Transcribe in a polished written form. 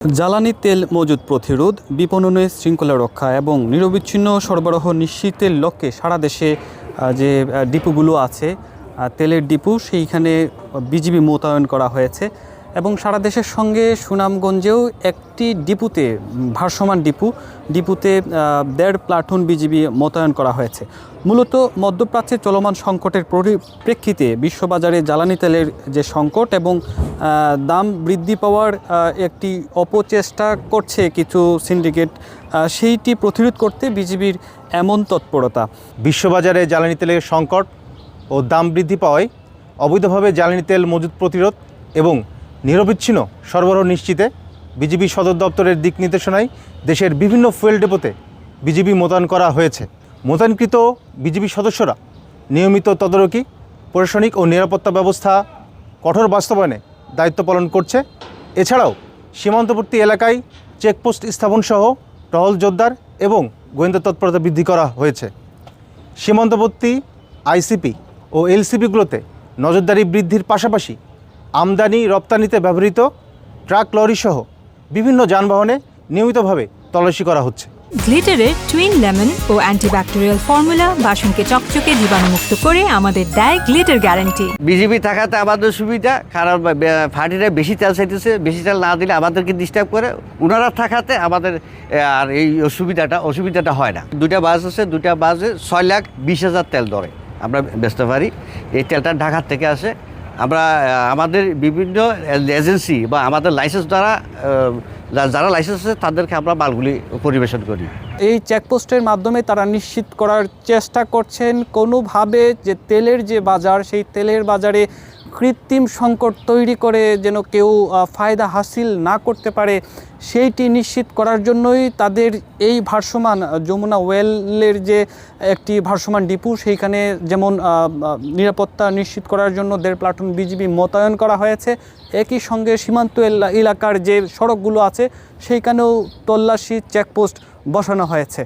জ্বালানি তেল মজুত প্রতিরোধ, বিপণনের শৃঙ্খলা রক্ষা এবং নিরবিচ্ছিন্ন সরবরাহ নিশ্চিতের লক্ষ্যে সারা দেশে যে ডিপোগুলো আছে, তেলের ডিপো, সেইখানে বিজিবি মোতায়েন করা হয়েছে এবং সারা দেশের সঙ্গে সুনামগঞ্জেও একটি ডিপোতে, ভারসমান ডিপোতে ১.৫ প্লাটুন বিজিবি মোতায়েন করা হয়েছে। মূলত মধ্যপ্রাচ্যে চলমান সংকটের পরিপ্রেক্ষিতে বিশ্ববাজারে জ্বালানি তেলের যে সংকট এবং দাম বৃদ্ধি পাওয়ার একটি অপচেষ্টা করছে কিছু সিন্ডিকেট, সেইটি প্রতিরোধ করতে বিজিবির এমন তৎপরতা। বিশ্ববাজারে জ্বালানি তেলের সংকট ও দাম বৃদ্ধি পাওয়ায় অবৈধভাবে জ্বালানি তেল মজুত প্রতিরোধ এবং নিরবিচ্ছিন্ন সরবরাহ নিশ্চিতে বিজিবি সদর দপ্তরের দিক নির্দেশনায় দেশের বিভিন্ন ফুয়েল ডিপোতে বিজিবি মোতায়েন করা হয়েছে। মোতায়েনকৃত বিজিবি সদস্যরা নিয়মিত তদারকি, প্রশাসনিক ও নিরাপত্তা ব্যবস্থা কঠোর বাস্তবায়নে দায়িত্ব পালন করছে। এছাড়াও সীমান্তবর্তী এলাকায় চেকপোস্ট স্থাপনসহ টহল জোরদার এবং গোয়েন্দা তৎপরতা বৃদ্ধি করা হয়েছে। সীমান্তবর্তী আইসিপি ও এলসিপিগুলোতে নজরদারি বৃদ্ধির পাশাপাশি আমদানি রপ্তানিতে ব্যবহৃত ট্রাক লরিসহ বিভিন্ন যানবাহনে নিয়মিতভাবে তল্লাশি করা হচ্ছে। গ্লিটারের টুইন লেমন ও অ্যান্টিব্যাকটেরিয়াল ফর্মুলা বাসনকে চকচকে জীবাণুমুক্ত করে আমাদের দেয় গ্লিটার গ্যারান্টি। বিজিবি থাকাতে আমাদের সুবিধা, কারণ ফার্টিরা বেশি তেল চাইতেছে, বেশি তেল না দিলে আমাদেরকে ডিস্টার্ব করে। ওনারা থাকাতে আমাদের আর এই অসুবিধাটা হয় না। দুটা বাস আছে, দুটা বাসে 6,20,000 তেল ধরে আমরা বেচতে পারি। এই তেলটা ঢাকার থেকে আসে। আমরা আমাদের বিভিন্ন এজেন্সি বা আমাদের লাইসেন্স দ্বারা যারা লাইসেন্স আছে তাদেরকে আমরা মালগুলি পরিবেশন করি। এই চেকপোস্টের মাধ্যমে তারা নিশ্চিত করার চেষ্টা করছেন কোনোভাবে যে তেলের যে বাজার, সেই তেলের বাজারে কৃত্রিম সংকট তৈরি করে যেন কেউ ফায়দা হাসিল না করতে পারে, সেইটি নিশ্চিত করার জন্যই তাদের এই ভারসমান যমুনা ওয়েলের যে একটি ভারসমান ডিপো, সেইখানে যেমন নিরাপত্তা নিশ্চিত করার জন্য ১.৫ প্লাটুন বিজিবি মোতায়েন করা হয়েছে। একই সঙ্গে সীমান্ত এলাকার যে সড়কগুলো আছে সেইখানেও তল্লাশি চেকপোস্ট বসানো হয়েছে।